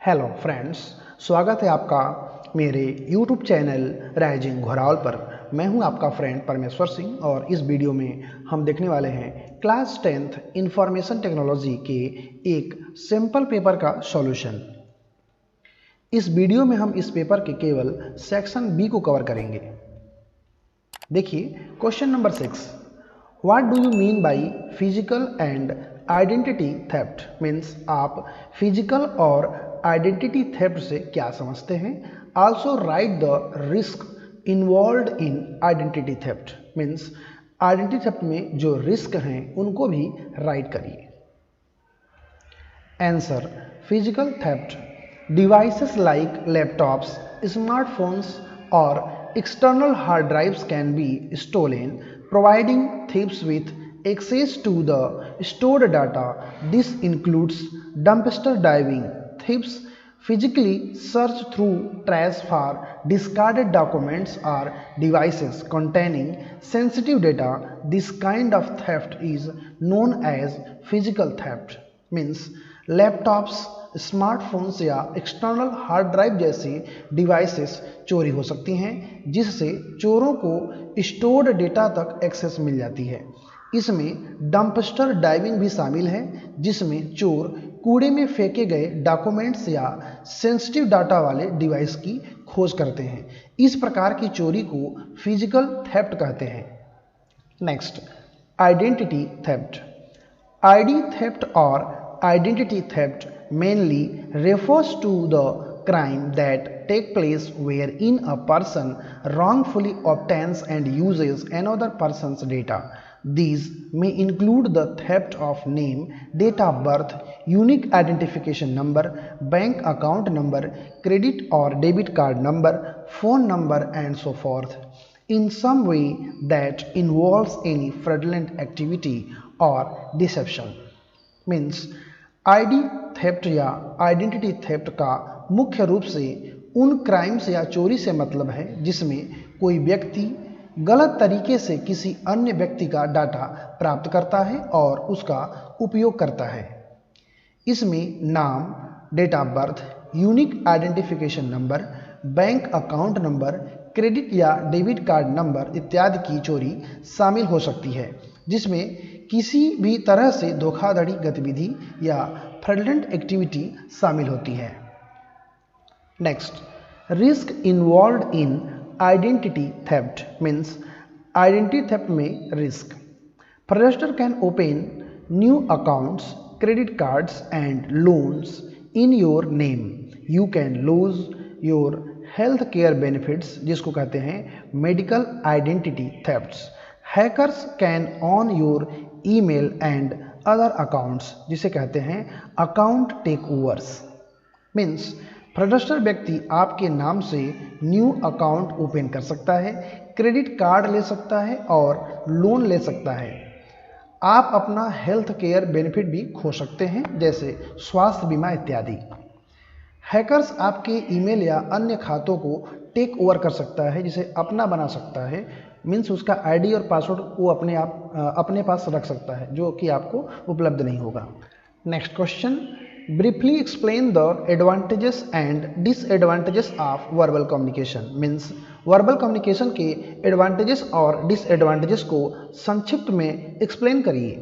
Hello friends, स्वागत है आपका मेरे YouTube चैनल राइजिंग घोरावल पर। मैं हूं आपका फ्रेंड परमेश्वर सिंह और इस वीडियो में हम देखने वाले हैं क्लास 10th इंफॉर्मेशन टेक्नोलॉजी के एक सिंपल पेपर का सॉल्यूशन। इस वीडियो में हम इस पेपर के केवल सेक्शन बी को कवर करेंगे। देखिए question number 6, what do you mean by physical and identity theft. Means आप फिजिकल और आइडेंटिटी थेफ्ट से क्या समझते हैं। Also right the risk involve in identity theft. Means identity theft में जो रिस्क हैं उनको भी राइट करिए। Answer, physical theft devices like laptops, smartphones और external hard drives can be stolen, providing thieves with access to the stored data. This includes dumpster diving. Thieves physically search through trash for discarded documents or devices containing sensitive data. This kind of theft is known as physical theft. Means laptops, smartphones या external hard drive जैसी devices चोरी हो सकती हैं, जिससे चोरों को stored data तक एक्सेस मिल जाती है। इसमें डंपस्टर डाइविंग भी शामिल है, जिसमें चोर कूड़े में फेंके गए डॉक्यूमेंट्स या सेंसिटिव डाटा वाले डिवाइस की खोज करते हैं। इस प्रकार की चोरी को फिजिकल थेफ्ट कहते हैं। Next, identity theft. ID theft और identity theft mainly refers to the crime that take place wherein a person wrongfully obtains and uses another person's data. These may include the theft of name, date of birth, unique identification number, bank account number, credit or debit card number, phone number and so forth, in some way that involves any fraudulent activity or deception. Means ID theft या identity theft का मुख्य रूप से उन crimes या चोरी से मतलब है जिसमें कोई व्यक्ति गलत तरीके से किसी अन्य व्यक्ति का डाटा प्राप्त करता है और उसका उपयोग करता है। इसमें नाम, date of birth, unique identification number, bank account number, credit या डेबिट कार्ड नंबर इत्यादि की चोरी शामिल हो सकती है, जिसमें किसी भी तरह से धोखाधड़ी गतिविधि या फ्रॉडलेंट एक्टिविटी शामिल होती है। Next, risk involve in identity theft. Means identity theft में risk. Fraudster can open new accounts, credit cards and loans in your name. You can lose your health care benefits, जिसको कहते हैं medical identity thefts. Hackers can on your email and other accounts, जिसे कहते हैं account takeovers. Means fraudster व्यक्ति आपके नाम से न्यू अकाउंट ओपन कर सकता है, क्रेडिट कार्ड ले सकता है और लोन ले सकता है। आप अपना हेल्थ केयर बेनिफिट भी खो सकते हैं, जैसे स्वास्थ्य बीमा इत्यादि। हैकर्स आपके ईमेल या अन्य खातों को टेक ओवर कर सकता है, जिसे अपना बना सकता है। मीन्स उसका आईडी और पासवर्ड वो अपने पास रख सकता है, जो कि आपको उपलब्ध नहीं होगा। Next question, briefly explain the advantages and disadvantages of verbal communication. Means verbal communication के एडवांटेजेस और डिसएडवांटेजेस को संक्षिप्त में एक्सप्लेन करिए।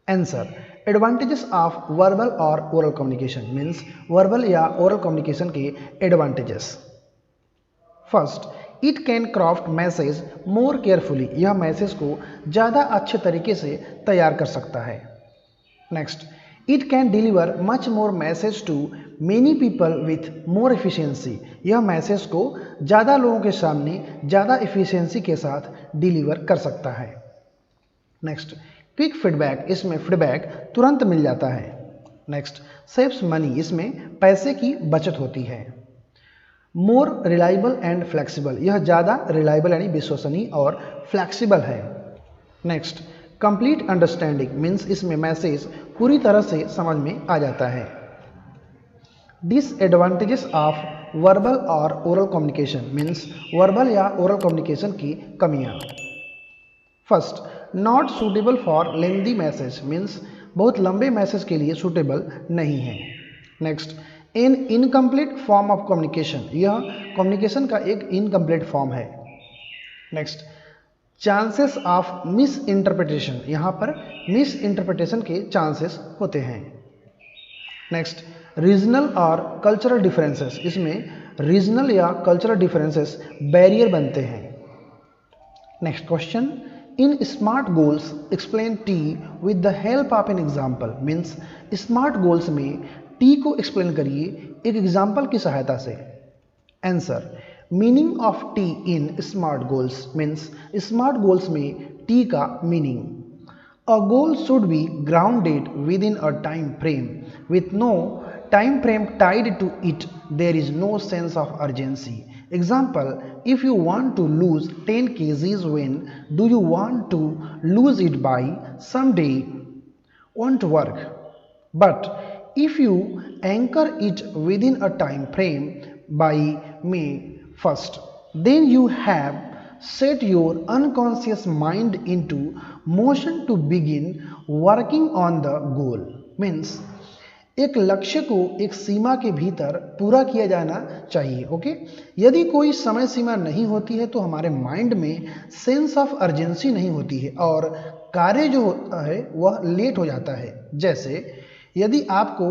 आंसर, एडवांटेजेस ऑफ वर्बल और ओरल कम्युनिकेशन। मीन्स वर्बल या ओरल कम्युनिकेशन के advantages. First, it can craft message more carefully. यह मैसेज को ज़्यादा अच्छे तरीके से तैयार कर सकता है। Next, it can deliver much more message to many people with more efficiency. यह मैसेज को ज़्यादा लोगों के सामने ज़्यादा एफिशिएंसी के साथ डिलीवर कर सकता है। Next, quick feedback. इसमें फीडबैक तुरंत मिल जाता है। Next, saves money. इसमें पैसे की बचत होती है। More reliable and flexible. यह ज़्यादा रिलायबल यानी विश्वसनीय और फ्लेक्सिबल है। Next, complete understanding. मीन्स इसमें मैसेज पूरी तरह से समझ में आ जाता है। डिसएडवांटेजेस ऑफ वर्बल और ओरल कम्युनिकेशन। मीन्स वर्बल या ओरल कम्युनिकेशन की कमियां। First, not suitable for lengthy message. Means बहुत लंबे मैसेज के लिए सूटेबल नहीं है। Next, N incomplete form of communication, यह कम्युनिकेशन का एक इनकम्प्लीट फॉर्म है। Next, chances of miss interpretation, यहाँ पर मिस इंटरप्रिटेशन के चांसेस होते हैं। नेक्स्ट, रीजनल और कल्चरल डिफरेंसेस, इसमें रीजनल या कल्चरल डिफरेंसेस बैरियर बनते हैं। Next question, in smart goals explain T with the help of an example, means smart goals में टी को एक्सप्लेन करिए एक एग्जाम्पल की सहायता से। Answer, meaning of T in smart goals, means smart goals में टी का meaning, a goal should be grounded within a time frame, with no time frame tied to it, there is no sense of urgency. Example, if you want to lose 10 kgs, when do you want to lose it by? Someday won't work. But if you anchor it within a time frame by May 1st, then you have set your unconscious mind into motion to begin working on the goal. Means एक लक्ष्य को एक सीमा के भीतर पूरा किया जाना चाहिए। ओके, यदि कोई समय सीमा नहीं होती है तो हमारे माइंड में सेंस ऑफ अर्जेंसी नहीं होती है और कार्य जो होता है वह लेट हो जाता है। जैसे यदि आपको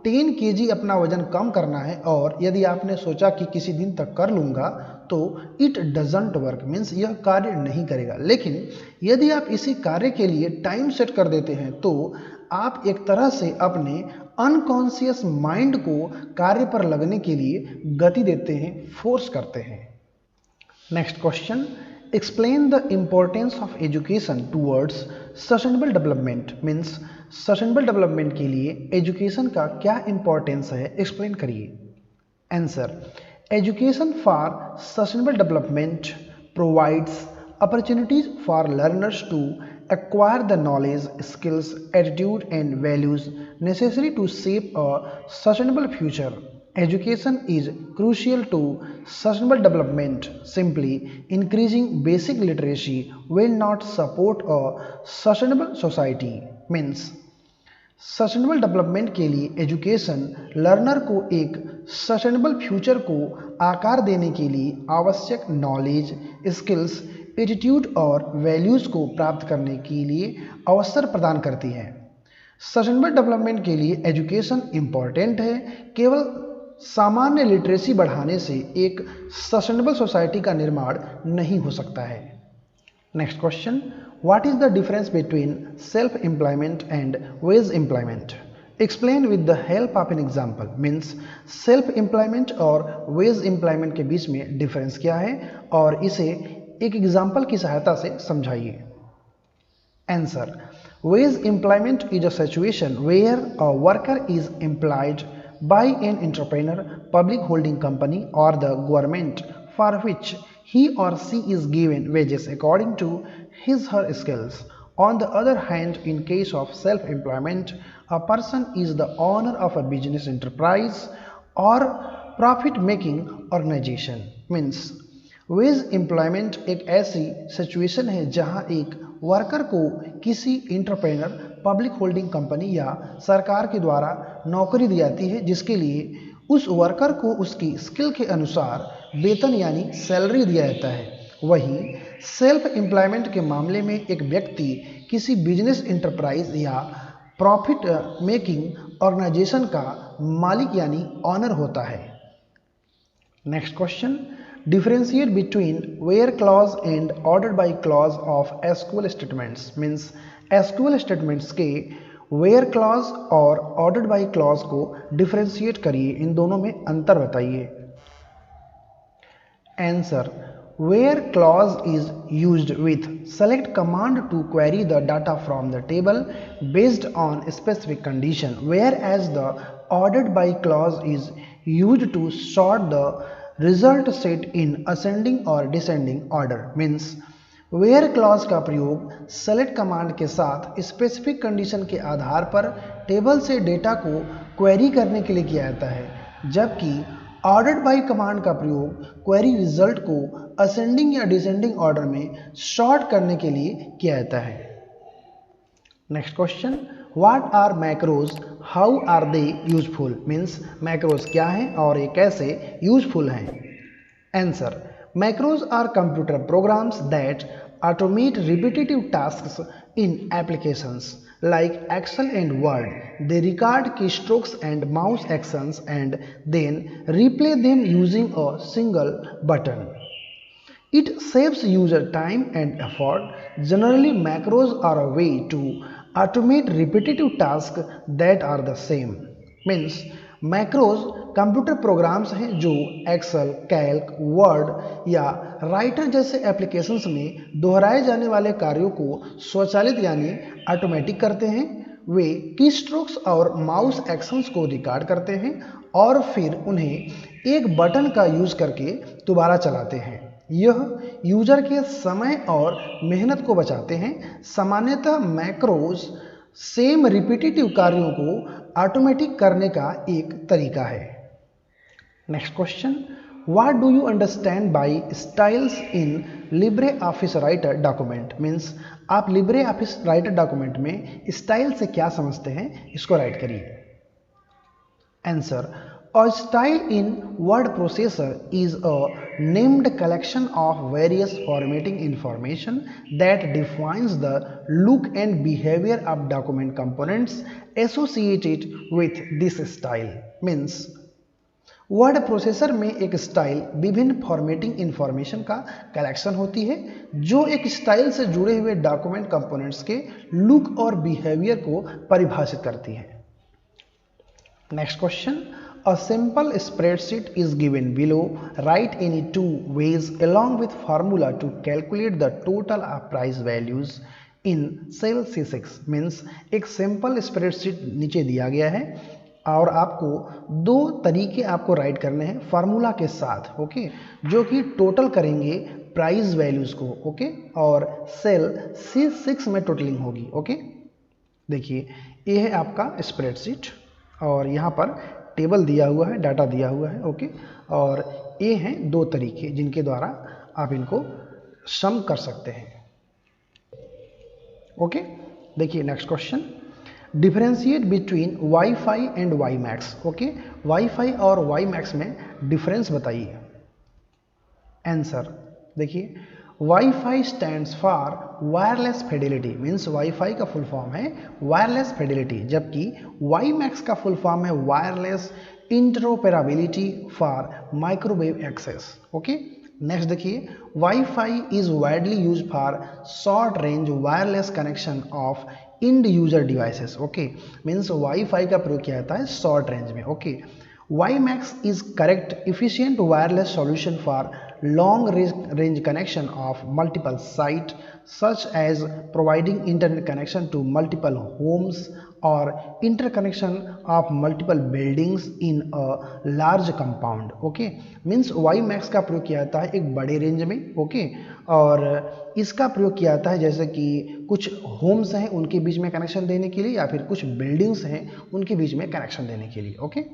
10 kg अपना वजन कम करना है और यदि आपने सोचा कि किसी दिन तक कर लूँगा तो इट डजंट वर्क, मीन्स यह कार्य नहीं करेगा। लेकिन यदि आप इसी कार्य के लिए टाइम सेट कर देते हैं तो आप एक तरह से अपने अनकॉन्शियस माइंड को कार्य पर लगने के लिए गति देते हैं, फोर्स करते हैं। Next question, explain the importance of education towards sustainable development, means sustainable development के लिए एजुकेशन का क्या इंपॉर्टेंस है, एक्सप्लेन करिए। Answer, education for sustainable development provides opportunities for learners to acquire the knowledge, skills, attitude and values necessary to shape a sustainable future. Education is crucial to sustainable development. Simply increasing basic literacy will not support a sustainable society. Means sustainable development के लिए education learner को एक sustainable future को आकार देने के लिए आवश्यक नॉलेज, स्किल्स, एटीट्यूड और वैल्यूज़ को प्राप्त करने के लिए अवसर प्रदान करती है। सस्टेनेबल डेवलपमेंट के लिए एजुकेशन इम्पॉर्टेंट है। केवल सामान्य लिटरेसी बढ़ाने से एक सस्टेनेबल सोसाइटी का निर्माण नहीं हो सकता है। Next question, what is the difference between self employment and veg employment, explain with the help of an example, means self employment और वेज एम्प्लॉयमेंट के बीच में डिफरेंस क्या है और इसे एक एग्जाम्पल की सहायता से समझाइए। Answer, wage employment is a situation where a worker is employed by an entrepreneur, public holding company or the government, for which he or she is given wages according to his/her skills. On the other hand, in case of self-employment, a person is the owner of a business enterprise or profit-making organization. Means veg employment एक ऐसी situation है जहां एक worker को किसी entrepreneur, public holding company या सरकार के द्वारा नौकरी दी जाती है, जिसके लिए उस वर्कर को उसकी स्किल के अनुसार वेतन यानी सैलरी दिया जाता है। वहीं सेल्फ एम्प्लॉयमेंट के मामले में एक व्यक्ति किसी बिजनेस इंटरप्राइज या प्रॉफिट मेकिंग ऑर्गेनाइजेशन का मालिक यानी ऑनर होता है। Next question, differentiate between where clause and ordered by clause of SQL statements, means SQL statements के where clause और ordered by clause को differentiate करिए, इन दोनों में अंतर बताइए। Answer, where clause is used with select command to query the data from the table based on specific condition, whereas the ordered by clause is used to sort the result set in ascending और descending order. Means where clause का प्रयोग select command के साथ specific condition के आधार पर table से data को query करने के लिए किया जाता है, जबकि ऑर्डर्ड बाय कमांड का प्रयोग क्वेरी रिजल्ट को असेंडिंग या डिसेंडिंग ऑर्डर में सॉर्ट करने के लिए किया जाता है। Next question, what are macros, how are they useful, means macros क्या हैं और ये कैसे यूजफुल हैं। Answer, macros are computer programs that automate repetitive tasks in applications like Excel and Word. They record keystrokes and mouse actions and then replay them using a single button. It saves user time and effort. Generally, macros are a way to automate repetitive tasks that are the same. Means macros computer programs हैं जो Excel, Calc, word या writer जैसे applications में दोहराए जाने वाले कार्यों को स्वचालित यानी ऑटोमेटिक करते हैं। वे की स्ट्रोक्स और माउस एक्शंस को रिकॉर्ड करते हैं और फिर उन्हें एक बटन का यूज करके दोबारा चलाते हैं। यह यूजर के समय और मेहनत को बचाते हैं। सामान्यतः मैक्रोज सेम रिपीटेटिव कार्यों को ऑटोमेटिक करने का एक तरीका है। Next question, what do you understand by styles in Libre office writer document, means आप लिब्रे ऑफिस राइटर डॉक्यूमेंट में स्टाइल से क्या समझते हैं, इसको राइट करिए। Answer, a style in word processor is a named collection of various formatting information that defines the look and behavior of document components associated with this style. Means word processor में एक style विभिन्न formatting information का collection होती है जो एक style से जुड़े हुए डॉक्यूमेंट कंपोनेंट्स के लुक और बिहेवियर को परिभाषित करती है। Next question, a simple spreadsheet is given below. Write any two ways along with formula to calculate the total of price values in cell C6. Means एक सिंपल स्प्रेडशीट नीचे दिया गया है और आपको दो तरीके आपको राइट करने हैं फार्मूला के साथ, ओके, जो कि टोटल करेंगे प्राइस वैल्यूज को, ओके, और सेल C6 में टोटलिंग होगी, ओके। देखिए ये है आपका स्प्रेडशीट और यहाँ पर टेबल दिया हुआ है, डाटा दिया हुआ है, ओके, और ये हैं दो तरीके जिनके द्वारा आप इनको सम कर सकते हैं, ओके। देखिए next question, differentiate between wifi and WiMAX, okay, wifi और वाई मैक्स में डिफरेंस बताइए। आंसर, देखिए wifi stands for wireless fidelity, means wifi का फुल फॉर्म है वायरलेस फिडेलिटी, जबकि वाई मैक्स का फुल फॉर्म है wireless interoperability for microwave access, okay. Next देखिए, wifi is widely use for short range wireless connection of end user devices, okay, means wifi का प्रयोग किया जाता है शॉर्ट रेंज में, okay. WiMAX is correct efficient wireless solution for long range connection of multiple sites, such as providing internet connection to multiple homes or interconnection of multiple buildings in a large compound, okay, means WiMAX का प्रयोग किया जाता है एक बड़े range में, okay, और इसका प्रयोग किया जाता है जैसे कि कुछ होम्स हैं उनके बीच में कनेक्शन देने के लिए या फिर कुछ बिल्डिंग्स हैं उनके बीच में कनेक्शन देने के लिए, okay.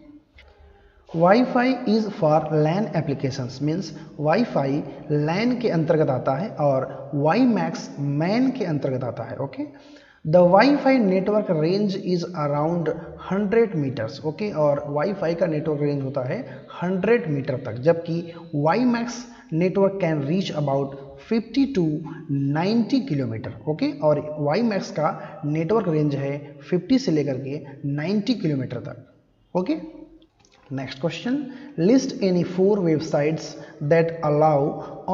Wifi is for LAN applications, means wifi LAN के अंतर्गत आता है और वाईमैक्स मैन के अंतर्गत आता है, okay. The WiFi network range is around 100 metres, okay, और वाईफाई का नेटवर्क रेंज होता है 100 मीटर तक, जबकि WiMAX network can reach about 50 to 90 kilometre, okay, और वाईमैक्स का नेटवर्क रेंज है 50 से लेकर के 90 किलोमीटर तक, okay. Next question, list any 4 websites that allow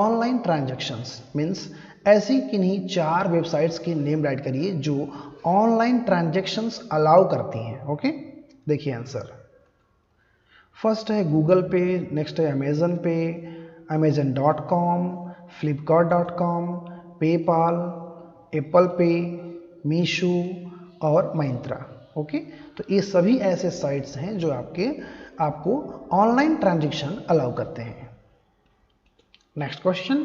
online transactions, means ऐसी किन्हीं 4 वेबसाइट्स के नेम राइट करिए जो ऑनलाइन ट्रांजैक्शंस अलाउ करती हैं, ओके। देखिए आंसर, फर्स्ट है गूगल पे, नेक्स्ट है अमेजन पे, amazon.com, flipkart.com, पेपाल, एप्पल पे, मीशो और महिंद्रा, ओके। तो ये सभी ऐसे साइट्स हैं जो आपको ऑनलाइन ट्रांजैक्शन अलाउ करते हैं। Next question,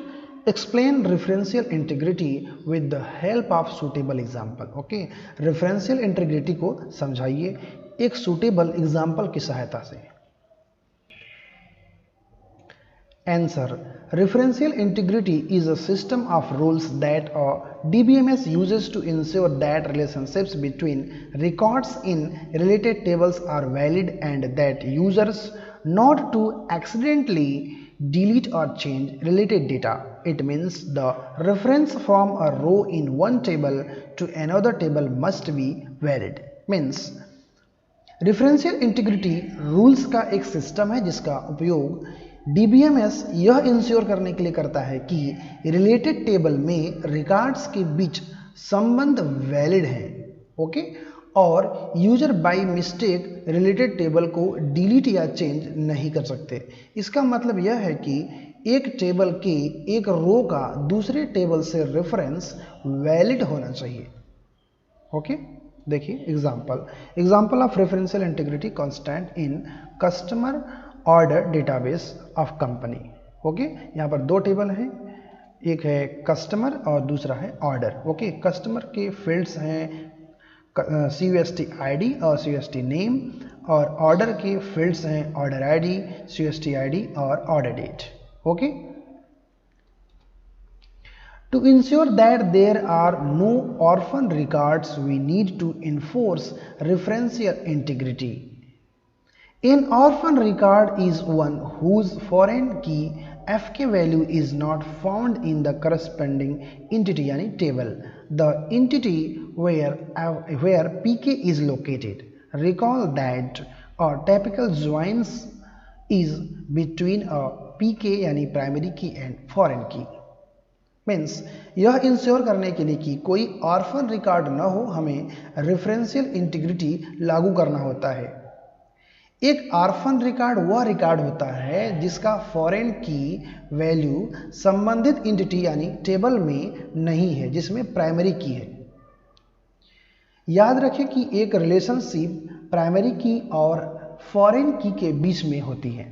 explain referential integrity with the help of suitable example, okay. Referential integrity को समझाइए एक सूटेबल एग्जाम्पल की सहायता से। Answer. Referential integrity is a system of rules that a DBMS uses to ensure that relationships between records in related tables are valid and that users not to accidentally delete or change related data. It means the reference from a row in one table to another table must be valid. Means referential integrity rules का एक system है जिसका उपयोग DBMS यह ensure करने के लिए करता है कि रिलेटेड टेबल में रिकॉर्ड्स के बीच संबंध वैलिड है, ओके, और user by mistake related table को डिलीट या चेंज नहीं कर सकते। इसका मतलब यह है कि एक टेबल के एक रो का दूसरे टेबल से रेफरेंस वैलिड होना चाहिए, ओके। देखिए example of referential integrity constant in customer order database of company, okay. यहाँ पर दो टेबल हैं, एक है कस्टमर और दूसरा है ऑर्डर, ओके। कस्टमर के फील्ड्स हैं CUST ID और CUST नेम, और ऑर्डर के फील्ड्स हैं ऑर्डर ID, CUST ID और order date, okay. To ensure that there are no orphan records, we need to enforce referential integrity. An orphan record is one whose foreign key FK value is not found in the corresponding entity यानी table, the entity where PK is located. Recall that a typical joins is between a PK यानी primary key and foreign key. Means यह ensure करने के लिए कि कोई orphan record न हो, हमें रेफरेंशियल इंटीग्रिटी लागू करना होता है। एक ऑर्फन रिकॉर्ड वह रिकॉर्ड होता है जिसका फॉरेन की वैल्यू संबंधित एंटिटी यानी टेबल में नहीं है, जिसमें प्राइमरी की है। याद रखें कि एक रिलेशनशिप प्राइमरी की और फॉरेन की के बीच में होती है।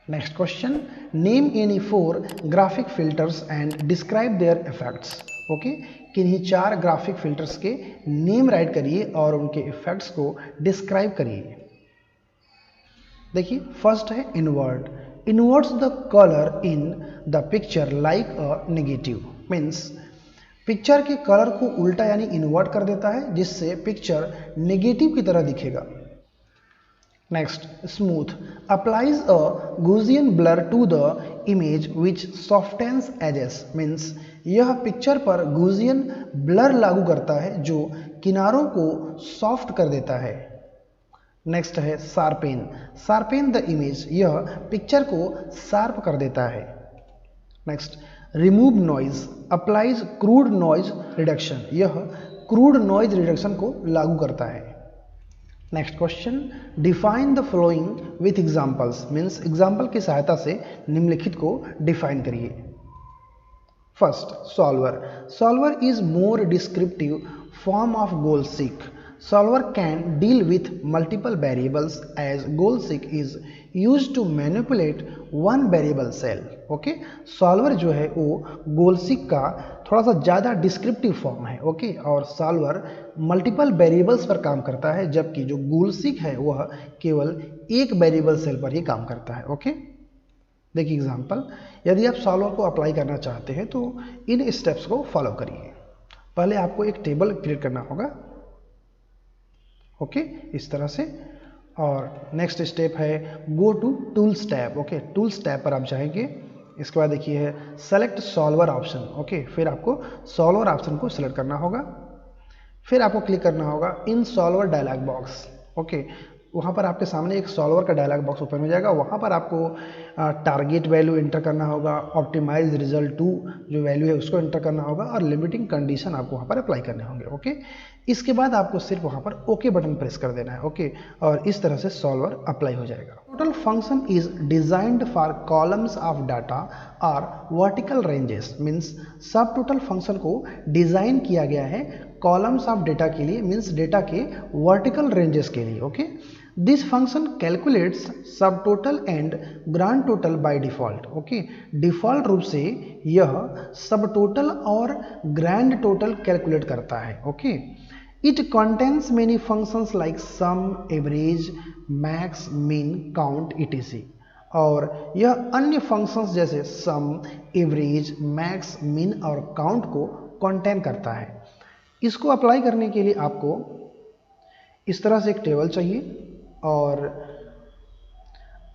Next question, name any 4 graphic filters and describe their effects, okay. किन्हीं 4 ग्राफिक फिल्टर्स के नेम राइट करिए और उनके इफेक्ट्स को डिस्क्राइब करिए। देखिए फर्स्ट है invert, inverts the colour in the picture like a negative, means picture के कलर को उल्टा यानी इन्वर्ट कर देता है, जिससे पिक्चर नेगेटिव की तरह दिखेगा। Next smooth, applies a Gaussian blur to the image which softens edges, means यह पिक्चर पर गॉसियन ब्लर लागू करता है जो किनारों को सॉफ्ट कर देता है। नेक्स्ट है शार्पेन, शार्पेन द इमेज, यह पिक्चर को शार्प कर देता है। Next remove noise, applies crude noise reduction, यह क्रूड नॉइज रिडक्शन को लागू करता है। Next question, define the following with examples, means example की सहायता से निम्नलिखित को डिफाइन करिए। First solver, solver is more descriptive form of goal seek, solver can deal with multiple variables as goal seek is use to manipulate one variable cell, okay. Solver जो है वो goal seek का थोड़ा सा ज़्यादा descriptive form है, okay, और solver multiple variables पर काम करता है, जबकि जो गोल सीक है वह केवल एक वेरिएबल सेल पर ही काम करता है, ओके। देखिए एग्जांपल, यदि आप सॉल्वर को अप्लाई करना चाहते हैं तो इन स्टेप्स को फॉलो करिए। पहले आपको एक टेबल क्रिएट करना होगा, ओके, इस तरह से, और नेक्स्ट स्टेप है go to tools tab, okay. Tools tab पर आप जाएंगे, इसके बाद देखिए है सेलेक्ट सॉल्वर ऑप्शन, ओके। फिर आपको सॉल्वर ऑप्शन को सिलेक्ट करना होगा, फिर आपको क्लिक करना होगा इन सॉल्वर डायलॉग बॉक्स, ओके। वहाँ पर आपके सामने एक सॉल्वर का डायलॉग बॉक्स ओपन हो जाएगा। वहाँ पर आपको टारगेट वैल्यू एंटर करना होगा, ऑप्टिमाइज रिजल्ट टू जो वैल्यू है उसको एंटर करना होगा, और लिमिटिंग कंडीशन आपको वहाँ पर अप्लाई करने होंगे, ओके। इसके बाद आपको सिर्फ वहाँ पर ओके बटन प्रेस कर देना है, ओके, और इस तरह से सॉल्वर अप्लाई हो जाएगा। Total function is designed for columns of data और वर्टिकल रेंजेस, मीन्स सब टोटल फंक्शन को डिजाइन किया गया है कॉलम्स ऑफ डेटा के लिए, मीन्स डेटा के वर्टिकल रेंजेस के लिए, ओके। दिस फंक्शन कैलकुलेट्स सब total and grand total by default, okay. Default रूप से यह सब टोटल और ग्रैंड टोटल कैलकुलेट करता है, okay. It contains many functions like sum, average, max, mean, count, etc. और यह अन्य फंक्शंस जैसे सम, एवरेज, मैक्स, मिन और काउंट को कंटेन करता है। इसको अप्लाई करने के लिए आपको इस तरह से एक टेबल चाहिए और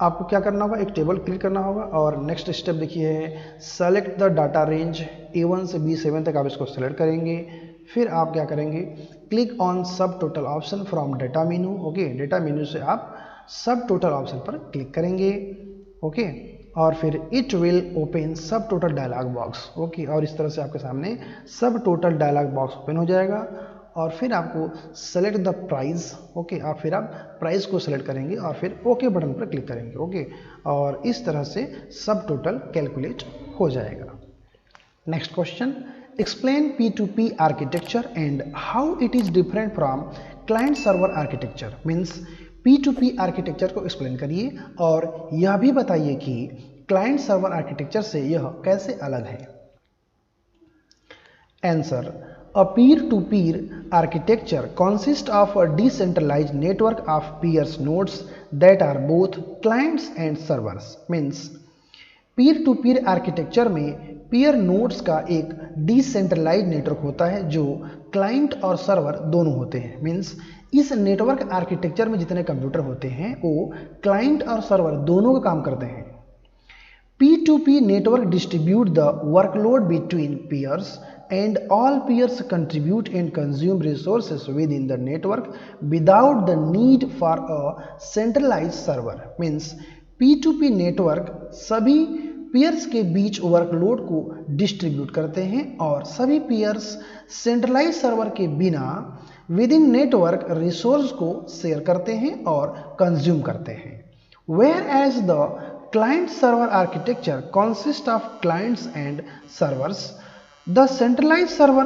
आपको क्या करना होगा, एक टेबल क्लिक करना होगा और नेक्स्ट स्टेप देखिए है select the data range A1 से B7 तक आप इसको सेलेक्ट करेंगे। फिर आप क्या करेंगे, क्लिक ऑन सब total option from data menu. Okay, data मेनू से आप सब टोटल ऑप्शन पर क्लिक करेंगे। ओके, और फिर इट विल ओपन सब टोटल डायलॉग बॉक्स। ओके, और इस तरह से आपके सामने सब टोटल डायलॉग बॉक्स ओपन हो जाएगा और फिर आपको सेलेक्ट द प्राइस। ओके, और फिर आप प्राइस को सेलेक्ट करेंगे और फिर ओके बटन पर क्लिक करेंगे। ओके, और इस तरह से सब टोटल कैलकुलेट हो जाएगा। Next question, explain P2P architecture and how it is different from client server architecture. Means P2P architecture को एक्सप्लेन करिए और यह भी बताइए कि क्लाइंट सर्वर आर्किटेक्चर से यह कैसे अलग है। Answer, A peer-to-peer architecture consists of a decentralized network of peers nodes that are both clients and servers. Means peer-to-peer architecture में peer nodes का एक decentralized network होता है जो client और server दोनों होते हैं। Means इस नेटवर्क आर्किटेक्चर में जितने कंप्यूटर होते हैं वो client और server दोनों का काम करते हैं। P2P network distribute the workload between peers and all peers contribute and consume resources within the network without the need for a centralized server. Means P2P network सभी peers के बीच वर्कलोड को distribute करते हैं और सभी peers सेंट्रलाइज सर्वर के बिना with in network resource को शेयर करते हैं और कंज्यूम करते हैं। Whereas the client server architecture consists of clients and servers, the centralized server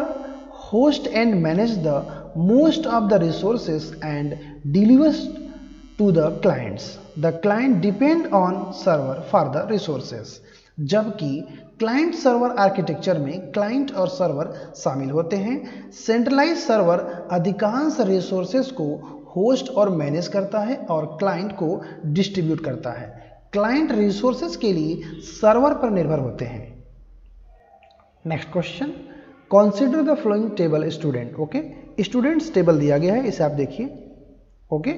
hosts and manages the most of the resources and delivers to the clients. The client depend on server for the resources. जबकि client server architecture में client और server शामिल होते हैं। Centralise server अधिकांश resources को host और manage करता है और क्लाइंट को डिस्ट्रीब्यूट करता है। क्लाइंट रिसोर्सेज के लिए सर्वर पर निर्भर होते हैं। Next question, consider the flowing table student. Okay, students table दिया गया है, इसे आप देखिए। ओके,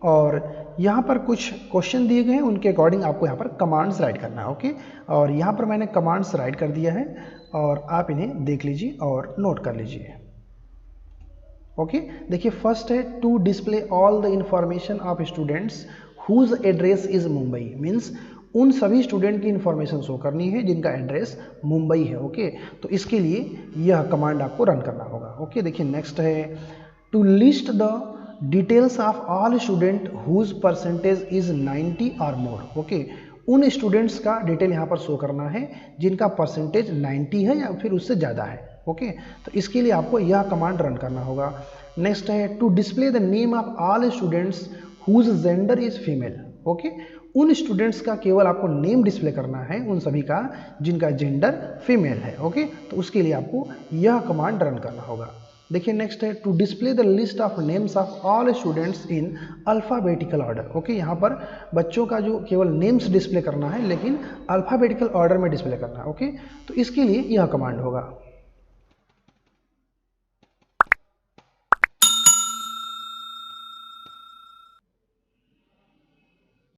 और यहाँ पर कुछ क्वेश्चन दिए गए हैं, उनके अकॉर्डिंग आपको यहाँ पर कमांड्स राइट करना है। ओके, और यहाँ पर मैंने कमांड्स राइट कर दिया है और आप इन्हें देख लीजिए और नोट कर लीजिए। ओके, देखिए फर्स्ट है to display all the information of students whose address is Mumbai. Means उन सभी स्टूडेंट की इंफॉर्मेशन शो करनी है जिनका एड्रेस मुंबई है। ओके, तो इसके लिए यह कमांड आपको रन करना होगा। ओके, देखिए नेक्स्ट है to list the details of all student whose percentage is 90 और मोर। ओके, उन स्टूडेंट्स का डिटेल यहाँ पर शो करना है जिनका परसेंटेज 90 है या फिर उससे ज़्यादा है। ओके, तो इसके लिए आपको यह कमांड रन करना होगा। नेक्स्ट है to display the name of all students whose gender is female. Okay, उन स्टूडेंट्स का केवल आपको नेम डिस्प्ले करना है, उन सभी का जिनका जेंडर फीमेल है। ओके, तो उसके लिए आपको यह कमांड रन करना होगा। देखिए नेक्स्ट है to display the list of names of all students in alphabetical order. Okay, यहाँ पर बच्चों का जो केवल नेम्स डिस्प्ले करना है लेकिन अल्फ़ाबेटिकल ऑर्डर में डिस्प्ले करना है। ओके, तो इसके लिए यह कमांड होगा।